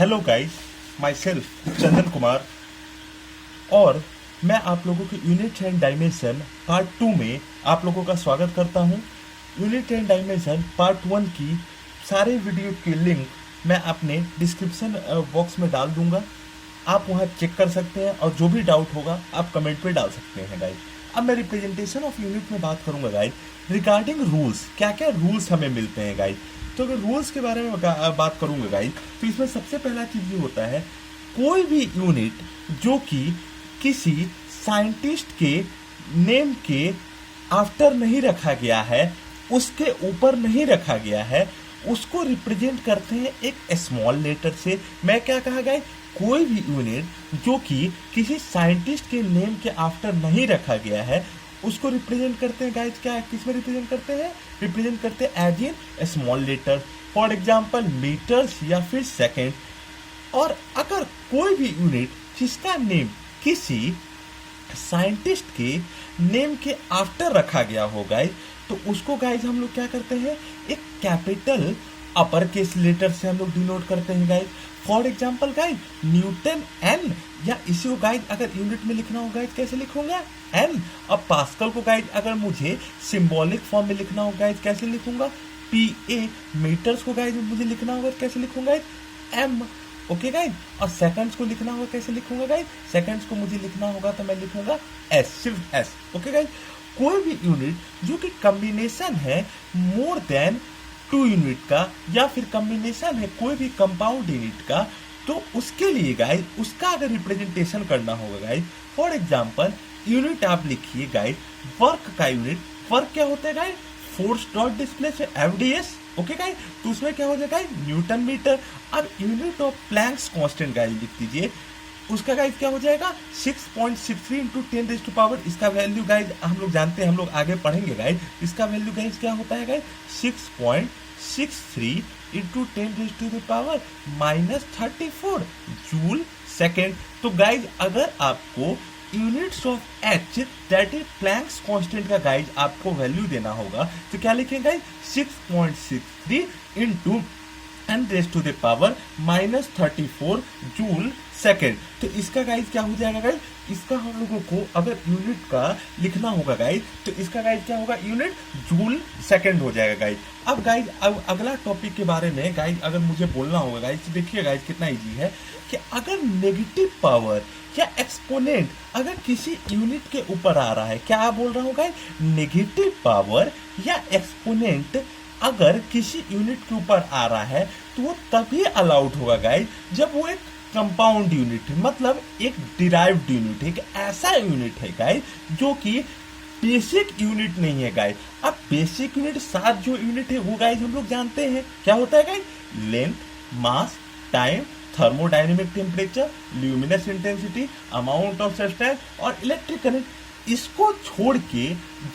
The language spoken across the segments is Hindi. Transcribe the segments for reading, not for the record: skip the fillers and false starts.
Hello guys, my self Chandan Kumar और मैं आप लोगों के यूनिट एंड डायमेंशन पार्ट 2 में आप लोगों का स्वागत करता हूं। यूनिट एंड डायमेंशन पार्ट 1 की सारे वीडियो के लिंक मैं अपने डिस्क्रिप्शन बॉक्स में डाल दूंगा। आप वहां चेक कर सकते हैं और जो भी डाउट होगा आप कमेंट पे डाल सकते हैं गाइस। अब मैं रिप्रेजेंटेशन ऑफ यूनिट में बात करूंगा गाइस रिगार्डिंग रूल्स, क्या क्या रूल्स हमें मिलते हैं गाइस। तो अगर रूल्स के बारे में बात करूंगा गाइस, तो इसमें सबसे पहला चीज ये होता है, कोई भी यूनिट जो कि किसी साइंटिस्ट के नेम के आफ्टर नहीं रखा गया है, उसके ऊपर नहीं रखा गया है, उसको रिप्रेजेंट करते हैं एक स्मॉल लेटर से। मैं क्या कहा गाइस, कोई भी यूनिट जो कि किसी साइंटिस्ट के नेम के आफ्टर नहीं रखा गया है उसको रिप्रेजेंट करते हैं गाइस, क्या किसमें रिप्रेजेंट करते हैं, रिप्रेजेंट करते हैं as in small letter, for example metres या फिर सेकेंड। और अगर कोई भी यूनिट जिसका नेम किसी साइंटिस्ट के नेम के आफ्टर रखा गया हो गाइस, तो उसको गाइस हम लोग क्या करते हैं, एक कैपिटल अपर केस लेटर से हम लोग डिनोट करते हैं guys. For example guys newton N, या इसी को गाइस अगर यूनिट में लिखना हो गाइस कैसे लिखूंगा, एन। अब पास्कल को गाइस अगर मुझे सिंबॉलिक फॉर्म में लिखना हो गाइस कैसे लिखूंगा, पी ए। मीटर्स को गाइस मुझे लिखना होगा कैसे लिखूंगा, एम। ओके गाइस, और सेकंड्स को लिखना होगा कैसे लिखूंगा गाइस, सेकंड्स को मुझे लिखना होगा तो मैं लिखूंगा एस, सिर्फ एस। ओके गाइस, कोई भी यूनिट जो कि कॉम्बिनेशन है मोर देन 2 यूनिट का, या फिर कॉम्बिनेशन है कोई भी कंपाउंड यूनिट का, तो उसके लिए गाइस उसका अगर रिप्रेजेंटेशन करना होगा गाइस, फॉर एग्जांपल यूनिट आप लिखिए गाइस वर्क का यूनिट। वर्क क्या होता है गाइस, फोर्स डॉट डिस्प्ले से एफडीएस। ओके गाइस, तो उसमें क्या हो जाएगा न्यूटन मीटर। अब unit of Planck's constant guys लिख दीजिए, उसका गाइस क्या हो जाएगा 6.63 इंटू 10 रेज़ टू पावर। इसका वैल्यू गाइस हम लोग जानते हैं, हम लोग आगे पढ़ेंगे गाइस। इसका वैल्यू गाइस क्या होता है guys 6.63 into 10 raise to the power -34 joule second. तो गाइस अगर आपको units of H that is Planck's constant का गाइस आपको वैल्यू देना होगा, तो क्या लिखेंगे guys 6.63 into 10 raise to the power -34 joule second. तो इसका गाइस क्या हो जाएगा गाइस, इसका हम लोगों को अगर यूनिट का लिखना होगा गाइस, तो इसका गाइस क्या होगा, यूनिट जूल सेकेंड हो जाएगा गाइस। अब गाइस अब अगला टॉपिक के बारे में गाइस अगर मुझे बोलना होगा गाइस, तो देखिए गाइस कितना इजी है कि अगर नेगेटिव पावर या एक्सपोनेंट अगर किसी यूनिट के ऊपर आ रहा है, क्या बोल रहा हूँ गाइस, नेगेटिव पावर या एक्सपोनेंट अगर किसी यूनिट के ऊपर आ रहा है तो वो तभी अलाउड होगा गाइस जब वो एक कंपाउंड यूनिट है, मतलब एक डिराइव्ड यूनिट है, एक ऐसा यूनिट है गाइस जो कि बेसिक यूनिट नहीं है गाइस। अब बेसिक यूनिट 7 जो यूनिट है वो गाइस हम लोग जानते हैं क्या होता है guys, length, mass, time, thermodynamic temperature, luminous intensity, amount of substance और इलेक्ट्रिक करंट। इसको छोड़ के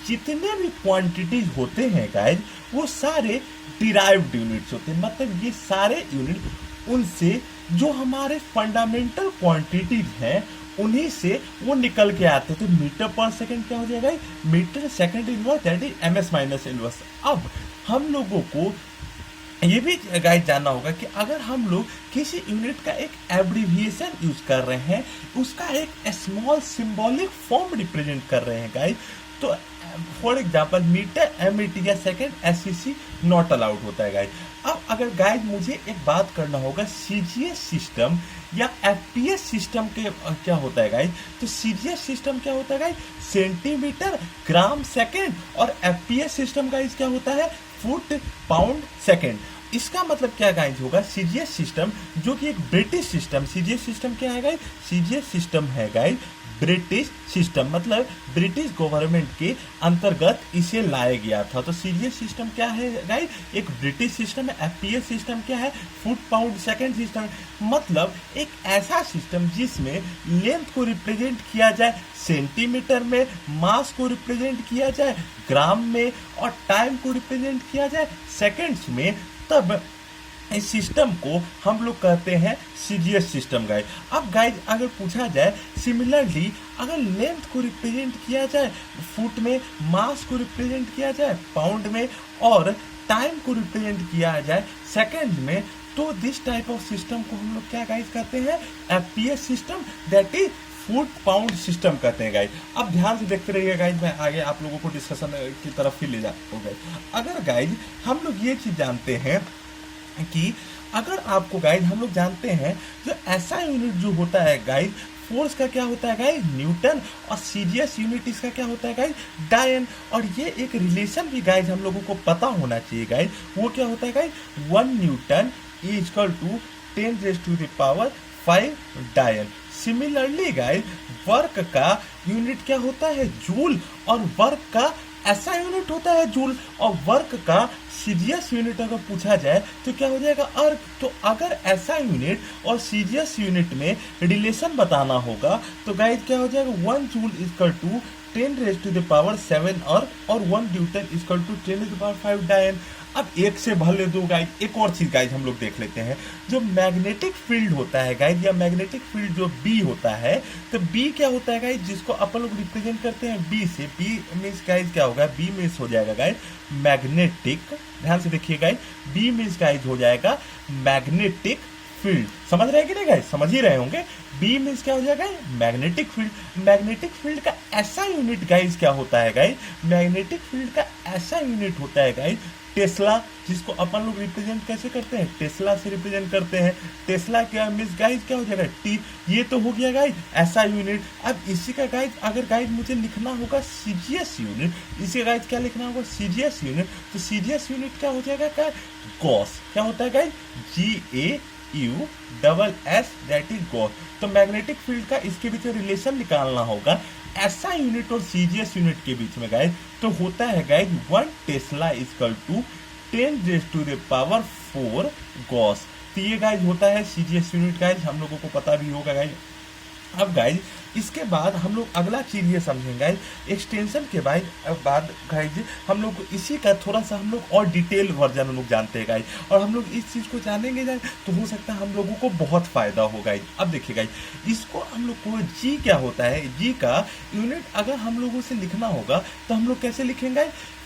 जितने भी क्वांटिटीज होते हैं गाइस वो सारे डिराइव्ड यूनिट्स होते हैं, मतलब ये सारे यूनिट उनसे जो हमारे फंडामेंटल क्वांटिटीज हैं उन्हीं से वो निकल के आते थे। मीटर पर सेकंड क्या हो जाएगा, metre second inverse that is MS minus inverse. अब हम लोगों को ये भी गाइस जानना होगा कि अगर हम लोग किसी यूनिट का एक एब्रीविएशन यूज कर रहे हैं, उसका एक स्मॉल सिंबॉलिक फॉर्म रिप्रेजेंट कर रहे हैं गाइस, तो फॉर एग्जांपल मीटर, एमईटी या सेकंड, एससीसी नॉट अलाउड होता है गाइस। अब अगर गाइस मुझे एक बात करना होगा सीजीएस सिस्टम या एफपीएस सिस्टम के क्या होता है गाइस, तो सीजीएस सिस्टम क्या होता है गाइस, सेंटीमीटर, ग्राम, सेकंड, और एफपीएस सिस्टम गाइस क्या होता है, फुट, पाउंड, सेकंड। इसका मतलब क्या गाइस होगा, सीजीएस सिस्टम जो कि एक ब्रिटिश सिस्टम, सीजीएस सिस्टम क्या है गाइस, सीजीएस सिस्टम है गाइस ब्रिटिश सिस्टम, मतलब ब्रिटिश गवर्नमेंट के अंतर्गत इसे लाया गया था। तो सीजीएस सिस्टम क्या है गाइस, एक ब्रिटिश सिस्टम है। एफपीएस सिस्टम क्या है, फुट, पाउंड, सेकंड सिस्टम, मतलब एक ऐसा सिस्टम जिसमें लेंथ को रिप्रेजेंट किया जाए सेंटीमीटर में, मास को रिप्रेजेंट किया जाए ग्राम में, और टाइम को रिप्रेजेंट किया जाए सेकंड्स में। तब इस सिस्टम को हम लोग कहते हैं सीजीएस सिस्टम गाइस। अब गाइस अगर पूछा जाए सिमिलरली अगर लेंथ को रिप्रेजेंट किया जाए फुट में, मास को रिप्रेजेंट किया जाए पाउंड में, और टाइम को रिप्रेजेंट किया जाए सेकंड में, तो दिस टाइप ऑफ सिस्टम को हम लोग क्या गाइज कहते हैं, FPS system, that is foot pound system कहते हैं गाइज। अब ध्यान से देखते रहिए गाइज, मैं आगे आप लोगों को डिस्कशन की तरफ ही ले जाता हूँ गाइज। अगर गाइज हम लोग ये चीज जानते हैं कि अगर आपको गाइज हम लोग जानते हैं जो ऐसा यूनिट जो होता है गाइज, फोर्स का क्या होता है गाइज, न्यूटन, और सीजीएस यूनिट इसका क्या होता है गाइज, डायन। और ये एक रिलेशन भी गाइज हम लोगों को पता होना चाहिए गाइज, वो क्या होता है guys, 1 newton is equal to 10⁵ dyne. Similarly guys work का यूनिट क्या होता है, जूल, और वर्क का ऐसा यूनिट होता है जूल, और वर्क का सीजीएस यूनिट अगर पूछा जाए तो क्या हो जाएगा, अर्क। तो अगर ऐसा यूनिट और सीजीएस यूनिट में रिलेशन बताना होगा तो गाइज क्या हो जाएगा, 1 जूल इक्वल टू 10⁷ और 1 न्यूटन इक्वल टू 10⁵ डायन। अब एक से भले दो गाइज, एक और चीज गाइज हम लोग देख लेते हैं, जो मैग्नेटिक फील्ड होता है गाइज, या मैग्नेटिक फील्ड जो बी होता है, तो बी क्या होता है गाइज, जिसको अपन लोग रिप्रेजेंट करते हैं बी से। बी मीन्स गाइज क्या होगा, बी मीन्स हो जाएगा गाइज मैग्नेटिक, ध्यान से देखिए गाइज, बी मीन्स गाइज हो जाएगा मैग्नेटिक फील्ड। समझ रहे हैं कि नहीं गाइज, समझ ही रहे होंगे। बी मीन्स क्या हो जाएगा, मैग्नेटिक फील्ड। मैग्नेटिक फील्ड का ऐसा यूनिट गाइज क्या होता है गाइज, मैग्नेटिक फील्ड का ऐसा यूनिट होता है गाइज टेस्ला, जिसको अपन लोग रिप्रेजेंट कैसे करते हैं, टेस्ला से रिप्रेजेंट करते हैं। टेस्ला क्या मीन्स गाइज क्या हो जाएगा, टी। ये तो हो गया गाइज ऐसा यूनिट। अब इसी का गाइज अगर गाइज मुझे लिखना होगा सीजीएस यूनिट, इसी का गाइज क्या लिखना होगा, सीजीएस यूनिट, तो सीजीएस यूनिट क्या हो जाएगा, क्या गॉस। क्या होता है guys, GAUSS, that is Gauss. तो मैग्नेटिक फील्ड का इसके बीच में रिलेशन निकालना होगा ऐसा यूनिट और सीजीएस यूनिट के बीच में गाइज, तो होता है guys 1 tesla equal to 10⁴ gauss. तो ये गाइज होता है सीजीएस यूनिट गाइज, हम लोगों को पता भी होगा गाइज। अब गाइज इसके बाद हम लोग अगला चीज ये समझेंगे गाइज, एक्सटेंशन के बाद गाइज हम लोग इसी का थोड़ा सा हम लोग और डिटेल वर्जन हम लोग जानते हैं गाइज, और हम लोग इस चीज को जानेंगे गाइज तो हो सकता है हम लोगों को बहुत फायदा हो गाइज। अब देखिए गाइज, इसको हम लोग को जी क्या होता है, जी का यूनिट अगर हम लोगों से लिखना होगा तो हम लोग कैसे लिखेंगे,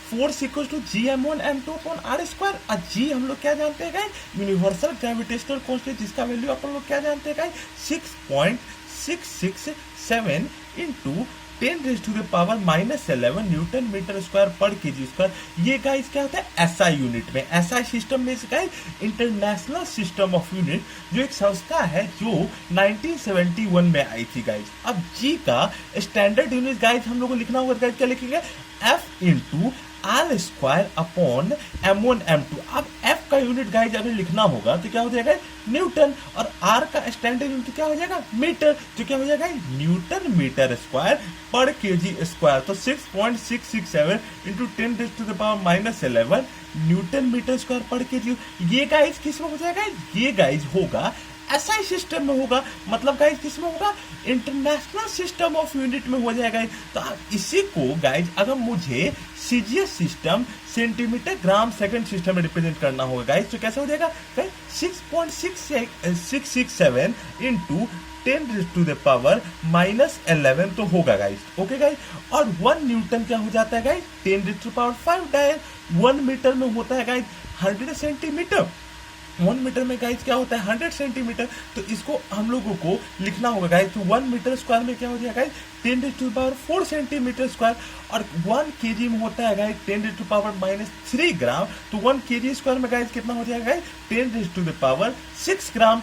force equal to G_m1 m2 upon r²। और जी हम लोग क्या जानते हैं गाइज, यूनिवर्सल ग्रेविटेशनल कांस्टेंट, जिसका वैल्यू अपन लोग क्या जानते हैं गाइज, 6.667 इंटू 10⁻⁻11 न्यूटन मीटर स्क्वायर पर केजी स्क्वायर। ये गाइज क्या होता है, एसआई यूनिट में, एसआई सिस्टम में guys international system of unit, जो एक संस्था है जो 1971 में आई थी गाइज। अब जी का स्टैंडर्ड यूनिट गाइज हम लोग को लिखना होगा, गाइज क्या लिखेंगे, F into r² upon m1 m2। अब F का यूनिट गाइज अगर लिखना होगा तो क्या हो जाएगा, न्यूटन, और R का स्टैंडर्ड यूनिट क्या हो जाएगा, मीटर, तो क्या हो जाएगा, न्यूटन मीटर स्क्वायर पर केजी स्क्वायर। तो 6.667 इंटू 10⁻⁻11 न्यूटन मीटर स्क्वायर पर केजी। ये गाइज किस में हो जाएगा, ये गाइज होगा एसआई सिस्टम में होगा, मतलब गाइज किस में होगा, इंटरनेशनल सिस्टम ऑफ यूनिट में हो जाएगा। तो इसी को गाइज अगर मुझे CGS system centimetre gram second system में रिप्रेजेंट करना होगा गाइज, तो कैसे हो जाएगा, 6.667 इंटू 10⁻⁻11 तो होगा गाइज, ओके गाइज। और 1 न्यूटन क्या हो जाता है गाइज, 10⁵ डायन। 1 मीटर में होता है गाइज 100 सेंटीमीटर, 1 मीटर में गाइज क्या होता है, 100 सेंटीमीटर। तो इसको हम लोगों को लिखना होगा गाइज, तो 1 मीटर स्क्वायर में क्या हो जाएगा गाइज, 10⁻⁴ सेंटीमीटर स्क्वायर। और 1 केजी में होता है गाइज 10⁻³ ग्राम। तो 1 केजी स्क्वायर में गाइज कितना हो जाएगा गाइज, 10⁻6 ग्राम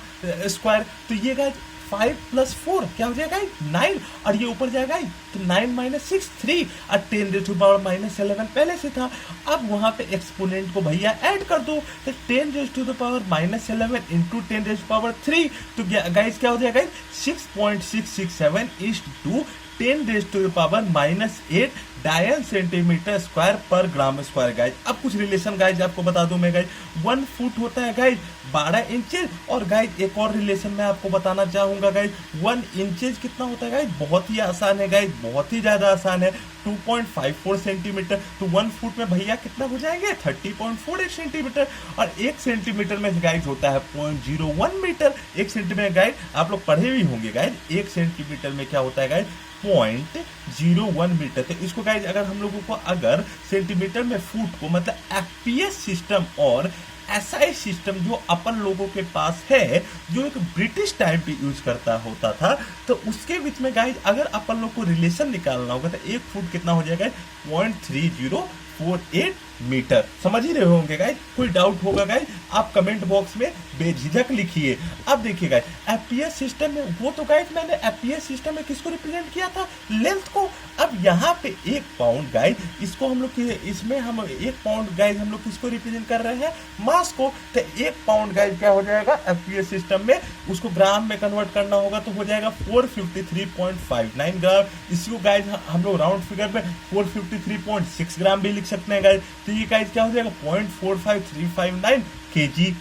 स्क्वायर। तो ये गाइज 5 + 4 क्या हो जाएगा, 9, और ये ऊपर जाएगा तो 9 - 6 3, और 10⁻⁻11 पहले से था। अब वहां पे एक्सपोनेंट को भैया ऐड कर दो, तो 10⁻⁻11 इंटू 10⁻3, तो गाइस क्या हो जाएगा, 6.667 इंटू 10⁻⁻8 डायन सेंटीमीटर स्क्वायर पर ग्राम स्क्वायर गाइज। अब कुछ रिलेशन गाइज आपको बता दूं मैं गाइज, 1 फुट होता है गाइज 12 इंचेज, और गाइज एक और रिलेशन मैं आपको बताना चाहूंगा गाइज, 1 इंचेज कितना होता है गाइज, बहुत ही आसान है गाइज, बहुत ही ज्यादा आसान है, 2.54 सेंटीमीटर। तो 1 फुट में भैया कितना हो जाएंगे, 30.48 सेंटीमीटर, और 1 सेंटीमीटर में गाइज होता है 0.01 मीटर। 1 सेंटीमीटर गाइज आप लोग पढ़े भी होंगे गाइज, 1 सेंटीमीटर में क्या होता है गाइज, 0.01 मीटर। तो इसको गाइज अगर हम लोगों को अगर सेंटीमीटर में फुट को मतलब एफपीएस सिस्टम और एसआई सिस्टम जो अपन लोगों के पास है, जो एक ब्रिटिश टाइम पे यूज करता होता था, तो उसके बीच में गाइज अगर अपन लोग को रिलेशन निकालना होगा तो 1 फुट कितना हो जाएगा, 0.3048 मीटर। समझ ही रहे होंगे गाइज। कोई डाउट होगा गाइज आप कमेंट बॉक्स में बेझिझक लिखिए। अब देखिए गाइज एफपीएस सिस्टम में, वो तो गाइज मैंने एफपीएस सिस्टम में किसको रिप्रेजेंट किया था, लेंथ को। अब यहाँ पे 1 पाउंड गाइज, इसको हम लोग इसमें हम 1 पाउंड गाइज हम लोग किसको रिप्रेजेंट कर रहे हैं, मास को। तो 1 पाउंड गाइज क्या हो जाएगा एफपीएस सिस्टम में, उसको ग्राम में कन्वर्ट करना होगा तो हो जाएगा 453.59 ग्राम। इसी को गाइज हम लोग राउंड फिगर में 453.6 ग्राम भी लिख सकते हैं गाइज। तो ये गाइज क्या हो जाएगा 0.45359 केजी।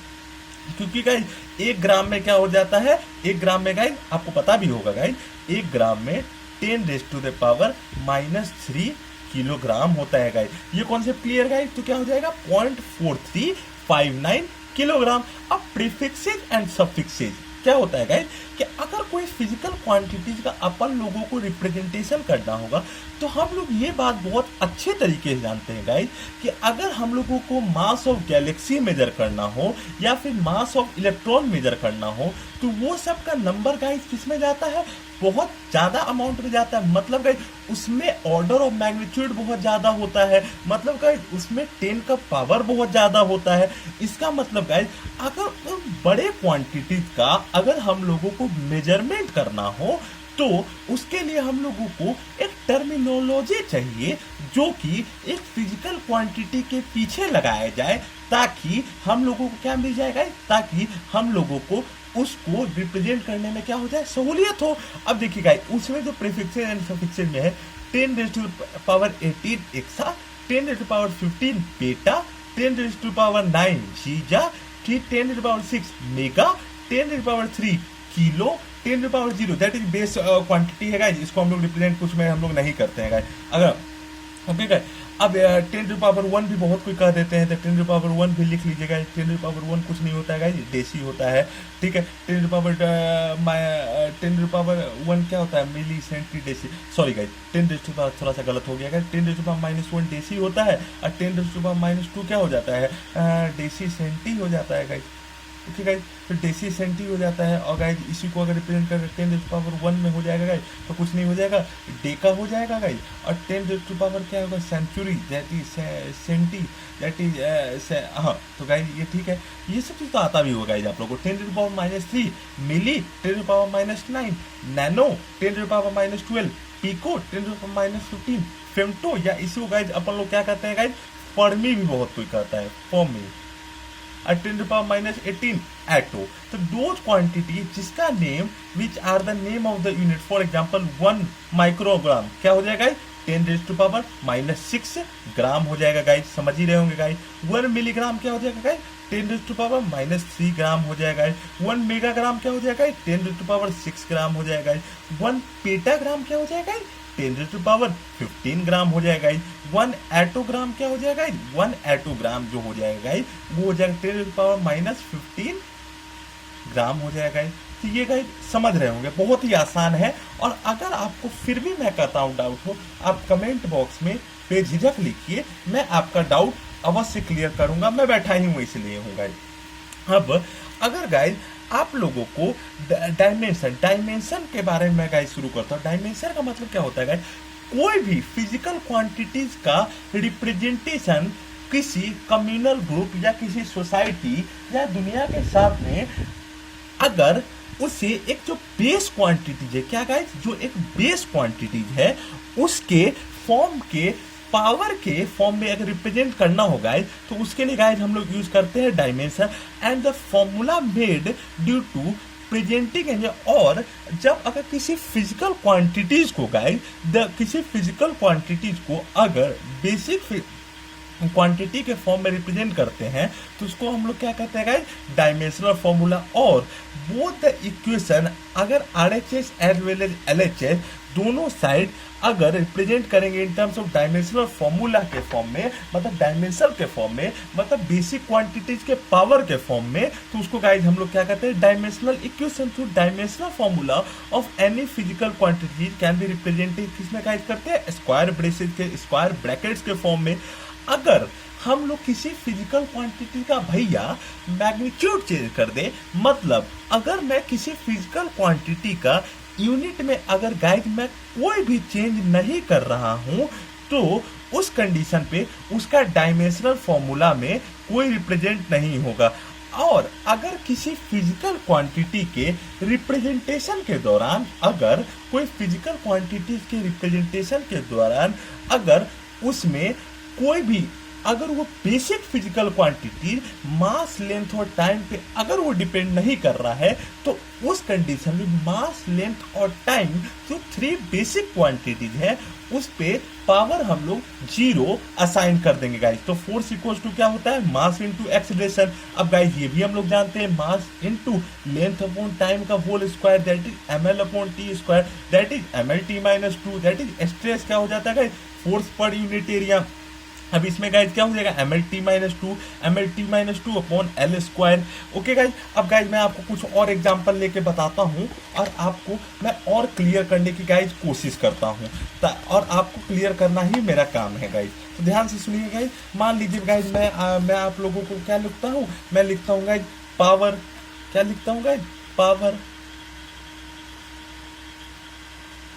क्योंकि गाइज 1 ग्राम में क्या हो जाता है, 1 ग्राम में गाइज आपको पता भी होगा गाइज 1 ग्राम में 10⁻³ किलोग्राम होता है गाइज। ये कॉन्सेप्ट क्लियर गाइज। तो क्या हो जाएगा 0.4359 किलोग्राम। अब प्रीफिक्सेज एंड सफिक्सेज क्या होता है गाइज कि अगर कोई फिजिकल क्वांटिटीज का अपन लोगों को रिप्रेजेंटेशन करना होगा तो हम लोग ये बात बहुत अच्छे तरीके से जानते हैं गाइज कि अगर हम लोगों को मास ऑफ गैलेक्सी मेजर करना हो या फिर मास ऑफ इलेक्ट्रॉन मेजर करना हो तो वो सब का नंबर गाइज किसमें जाता है, बहुत ज्यादा अमाउंट में जाता है। मतलब गाइज उसमें ऑर्डर ऑफ मैग्नीट्यूड बहुत ज्यादा होता है, मतलब गाइज उसमें 10 का पावर बहुत ज्यादा होता है। इसका मतलब गाइज अगर उन बड़े क्वांटिटीज का अगर हम लोगों को मेजरमेंट करना हो तो उसके लिए हम लोगों को एक टर्मिनोलॉजी चाहिए जो कि एक फिजिकल क्वांटिटी के पीछे लगाया जाए ताकि हम लोगों को क्या मिल जाएगा, ताकि हम लोगों को उसको रिप्रेजेंट करने में क्या हो जाए, सहूलियत हो। अब देखिएगा उसमें जो प्रीफिक्सेज एंड सफिक्सेज में है 10⁻18 एक्सा, 10⁻15 बेटा, 10⁻9 जीजा, 10⁻6 mega, 10⁻3 kilo, 10⁻0 that is base quantity है गाइस। इसको हम लोग रिप्रेजेंट कुछ में हम लोग नहीं करते हैं गाइस। अगर ओके गाइस अब 10⁻1 भी बहुत कोई कह देते हैं तो 10⁻1 भी लिख लीजिएगा। 10⁻1 कुछ नहीं होता है गाइस, डेसी होता है, ठीक है। 10⁻1 क्या होता है, मिली सेंटी डेसी, सॉरी गाइस 10 थोड़ा सा गलत हो गया गाइस। 10⁻1 डेसी होता है और 10⁻2 क्या हो जाता है, डेसी सेंटी हो जाता है गाइस। ओके गाइज तो डेसी सेंटी हो जाता है और गाइज इसी को अगर रिप्रेजेंट कर 10⁻1 में हो जाएगा गाइज तो कुछ नहीं हो जाएगा, डेका हो जाएगा गाइज। और 10⁻ क्या होगा, century that is centi that is हाँ। तो गाइज ये ठीक है, ये सब चीज़ तो आता भी होगा गाइज आप लोगों को। 10⁻³ मिली, 10⁻9 नैनो, 10⁻12 पिको, 10⁻15 फेम्टो, या इसी को गाइज अपन लोग क्या कहते हैं गाइज, फर्मी भी बहुत कोई कहता है, फर्मी। 10⁻18 एटो। तो दोज क्वांटिटी जिसका name which are the name of the unit, for example 1 microgram क्या हो जाएगा 10⁻6 ग्राम हो जाएगा गाइज, समझ ही रहे होंगे गाइज। 1 मिलीग्राम क्या हो जाएगा गाइज 10⁻³ ग्राम हो जाएगा। 1 मेगाग्राम क्या हो जाएगा 10⁻6 ग्राम हो जाएगा। 1 पेटाग्राम क्या हो जाएगा 10⁻15 ग्राम हो जाएगा। 1 एटोग्राम क्या हो जाएगा, 1 एटोग्राम जो हो जाएगा वो हो जाएगा 10⁻15 ग्राम हो जाएगा। तो ये गाइस समझ रहे होंगे, बहुत ही आसान है। और अगर आपको फिर भी मैं कहता हूँ डाउट हो, आप कमेंट बॉक्स में बेझिझक लिखिए, मैं आपका डाउट अवश्य क्लियर करूंगा। मैं बैठा ही हूँ इसलिए हूँ गाइस। अब अगर गाइस आप लोगों को डायमेंशन के बारे में गाइस शुरू करता हूँ। डायमेंशन का मतलब क्या होता है गाइस, कोई भी फिजिकल क्वांटिटीज का रिप्रेजेंटेशन किसी कम्युनल ग्रुप या किसी सोसाइटी या दुनिया के सामने अगर उसे एक जो बेस क्वांटिटीज है, क्या गाइस, जो एक बेस क्वांटिटीज है उसके फॉर्म के पावर के फॉर्म में अगर रिप्रेजेंट करना हो गाइस तो उसके लिए गाइस हम लोग यूज करते हैं dimension and the formula made due to presenting and. और जब अगर किसी फिजिकल क्वांटिटीज को गाइस किसी फिजिकल क्वांटिटीज को अगर बेसिक क्वांटिटी के फॉर्म में रिप्रेजेंट करते हैं तो उसको हम लोग क्या कहते हैं गाइस, डायमेंशनल फॉर्मूला। और बोथ द इक्वेशन अगर RHS as well as LHS दोनों साइड अगर रिप्रेजेंट करेंगे in terms of dimensional formula के फॉर्म में, मतलब डायमेंशनल के फॉर्म में, मतलब बेसिक क्वांटिटीज के पावर के फॉर्म में, तो उसको गाइस हम लोग क्या कहते हैं, dimensional equation. Two dimensional formula of any physical quantities can be represented किसमें गाइस करते हैं, स्क्वायर ब्रेसेस के, स्क्वायर ब्रैकेट्स के फॉर्म में। अगर हम लोग किसी फिजिकल क्वांटिटी का भैया मैग्नीट्यूड चेंज कर दे, मतलब अगर मैं किसी फिजिकल क्वांटिटी का यूनिट में अगर गाइज मैं कोई भी चेंज नहीं कर रहा हूं, तो उस कंडीशन पे उसका डायमेंशनल फॉर्मूला में कोई रिप्रेजेंट नहीं होगा। और अगर किसी फिजिकल क्वांटिटी के रिप्रेजेंटेशन के दौरान, अगर कोई फिजिकल क्वांटिटी के रिप्रेजेंटेशन के दौरान अगर उसमें कोई भी, अगर वो बेसिक फिजिकल क्वांटिटी मास, लेंथ और टाइम पे अगर वो डिपेंड नहीं कर रहा है, तो उस कंडीशन में मास, लेंथ और टाइम जो 3 बेसिक क्वांटिटीज है उस पे पावर हम लोग 0 असाइन कर देंगे गाइज। तो फोर्स इक्वल्स टू क्या होता है, मास इनटू एक्सीलरेशन। अब गाइज ये भी हम लोग जानते हैं, mass into length upon time का whole square, that is ml upon T square, that is mlt-2, that is stress क्या हो जाता है guys, force per unit area. अब इसमें गाइज क्या हो जाएगा, mlt-2 upon L square. Okay guys, अब गाइज मैं आपको कुछ और एग्जांपल लेके बताता हूँ और आपको मैं और क्लियर करने की गाइज कोशिश करता हूँ, और आपको क्लियर करना ही मेरा काम है गाइज। तो ध्यान से सुनिए गाइज। मान लीजिए गाइज मैं आप लोगों को क्या लिखता हूँ, मैं लिखता हूँ गाइज पावर, क्या लिखता हूँ गाइज, पावर,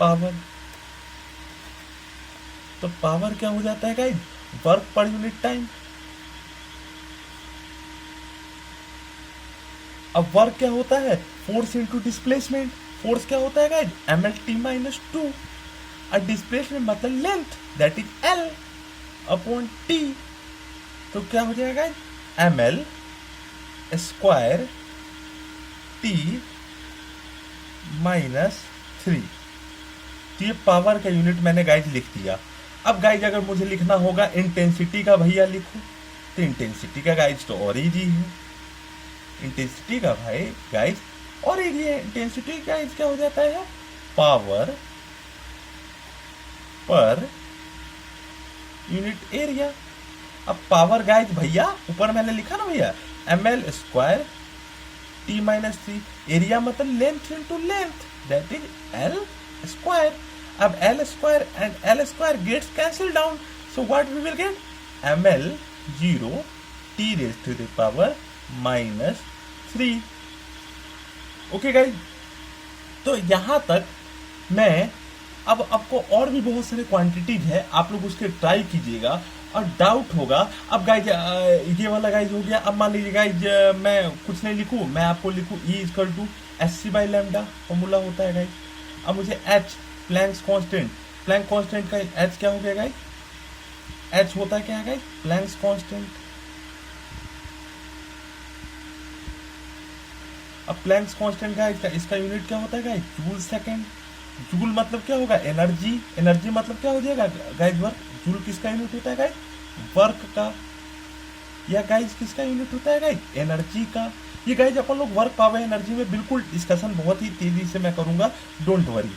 पावर। तो पावर क्या हो जाता है guys, work per unit time. अब वर्क क्या होता है, फोर्स इनटू डिस्प्लेसमेंट। फोर्स क्या होता है गाइज, mlt-2, और डिस्प्लेसमेंट मतलब length, that is l upon t। तो क्या हो जाएगा guys, ml square t minus 3। तो ये पावर का यूनिट मैंने गाइज लिख दिया। अब गाइज अगर मुझे लिखना होगा इंटेंसिटी का भैया लिखूं, तो इंटेंसिटी का गाइज तो और इजी है, इंटेंसिटी का भाई गाइज और इजी है। इंटेंसिटी गाइज क्या हो जाता है, पावर पर यूनिट एरिया। अब पावर गाइज भैया ऊपर मैंने लिखा ना भैया, ml square t minus 3, area मतलब length into length, that is l square. अब l square and l square gets cancelled down, so what we will get, ml 0 t raised to the power minus 3। Okay guys, तो यहां तक मैं, अब आपको और भी बहुत सारे क्वांटिटीज है, आप लोग उसके ट्राई कीजिएगा और डाउट होगा। अब गाइज ये वाला गाइज हो गया। अब मान लीजिए गाइज मैं कुछ नहीं लिखूं, मैं आपको लिखूं E equal to SC/λ formula होता है गाइज। अब मुझे H Planck's constant, Planck constant का H क्या हो गया गाइज, H होता है क्या है गाइज, प्लैंक्स कांस्टेंट। अब प्लैंक्स कांस्टेंट का इसका यूनिट क्या होता है गाइज, जूल सेकंड। जूल मतलब क्या होगा, एनर्जी, एनर्जी मतलब क्या हो जाएगा गाइज, वर्क। जूल किसका यूनिट होता है गाइज, वर्क का। या गाइज किसका यूनिट होता है गाइज, एनर्जी का। ये गाइज अपन लोग वर्क पावर एनर्जी में बिल्कुल डिस्कशन बहुत ही तेजी से मैं करूंगा, don't worry,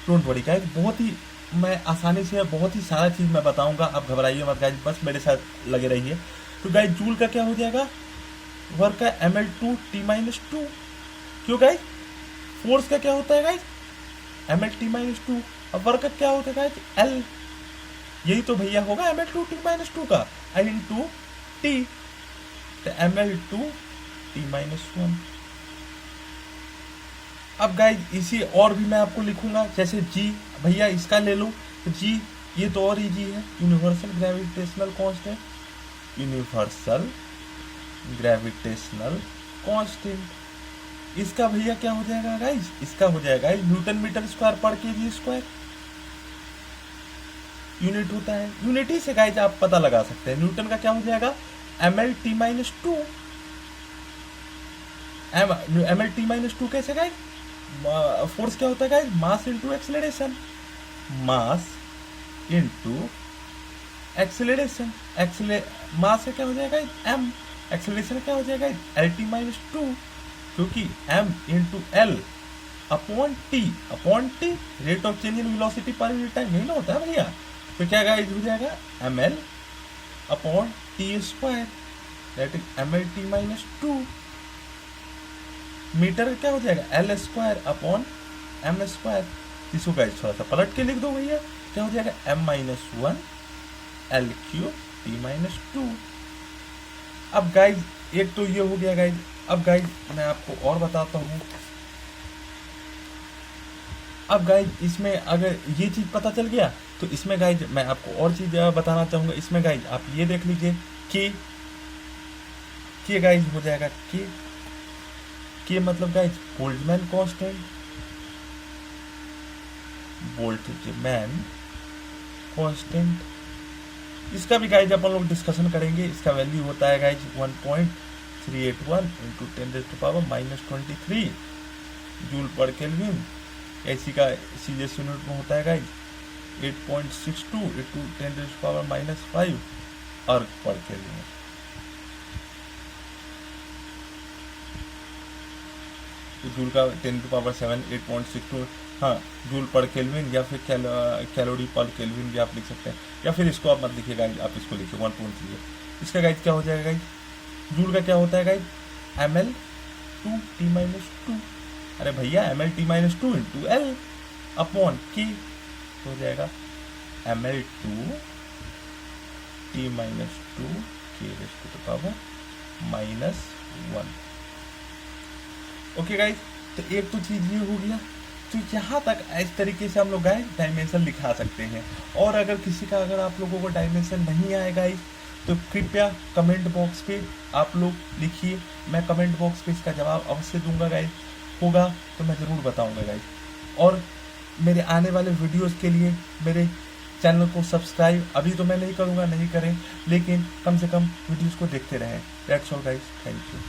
don't worry guys, बहुत ही मैं आसानी से बहुत ही सारा चीज मैं बताऊंगा, आप घबराइए मत गाइज, बस मेरे साथ लगे रहिए। तो गाइज जूल का क्या हो जाएगा, वर्क का ml-2 क्यों गाइज, फोर्स का क्या होता है गाइज, ml-2। अब वर्क का क्या होता है गाइज, l, यही तो भैया होगा ml-2 का, i इंटू टी, तो ml-2 अब गाइज इसी और भी मैं आपको लिखूंगा, जैसे जी भैया इसका ले लो, तो जी ये तो और इजी है, universal gravitational constant, universal gravitational constant. इसका भैया क्या हो जाएगा गाइज, इसका हो जाएगा न्यूटन मीटर स्क्वायर पर केजी स्क्वायर यूनिट होता है। यूनिट ही से गाइज आप पता लगा सकते हैं। न्यूटन का क्या हो जाएगा, mlt-2, mlt-2 कैसे गाइज, फोर्स क्या होता है guys, mass into acceleration, mass into acceleration, mass का क्या हो जाएगा m, एक्सेलरेशन क्या हो जाएगा lt-2, क्योंकि m into l upon T, rate of change in velocity per unit time, यही ना होता है भैया। तो क्या गाइज हो जाएगा ml upon T square, that is mlt-2। Metre क्या हो जाएगा, l square upon m square. इसको गाइज थोड़ा सा पलट के लिख दो भैया, क्या हो जाएगा m-1 l³ t-2। अब गाइज एक तो ये हो गया गाइज। अब गाइज मैं आपको और बताता हूँ। अब गाइज इसमें अगर ये चीज पता चल गया तो इसमें गाइज मैं आपको और चीज बताना चाहूंगा। इसमें गाइज आप ये देख लीजिए कि गाइज हो जाएगा कि मतलब guys Boltzmann constant, Boltzmann constant इसका भी गाइज अपन लोग डिस्कशन करेंगे। इसका वैल्यू होता है गाइज 1.381 इंटू 10⁻⁻23 जूल पर केल्विन। एसी का सीजीएस यूनिट में होता है गाइज 8.62 इंटू 10⁻⁻5 अर्ग पर केल्विन। जूल का 10⁻7 8.62 हाँ जूल पर केल्विन, या फिर कैलोरी पर केल्विन भी आप लिख सकते हैं, या फिर इसको आप मत लिखिए गाइज, आप इसको लिखिए 1.3। इसका गाइज क्या हो जाएगा गाइज, जूल का क्या होता है गाइज ml2t-2। अरे भैया ml2 इंटू एल अपॉन की हो जाएगा ml2t-2 k⁻⁻1। ओके गाइज, तो एक तो चीज ये हो गया। तो यहाँ तक इस तरीके से हम लोग गाइज डायमेंशन लिखा सकते हैं। और अगर किसी का अगर आप लोगों को डायमेंशन नहीं आए गाइज तो कृपया कमेंट बॉक्स पे आप लोग लिखिए, मैं कमेंट बॉक्स पे इसका जवाब अवश्य दूंगा गाइज। होगा तो मैं ज़रूर बताऊंगा गाइज। और मेरे आने वाले वीडियोस के लिए मेरे चैनल को सब्सक्राइब अभी तो मैं नहीं करूंगा, नहीं करें, लेकिन कम से कम वीडियोस को देखते रहें। That's all guys, thank you.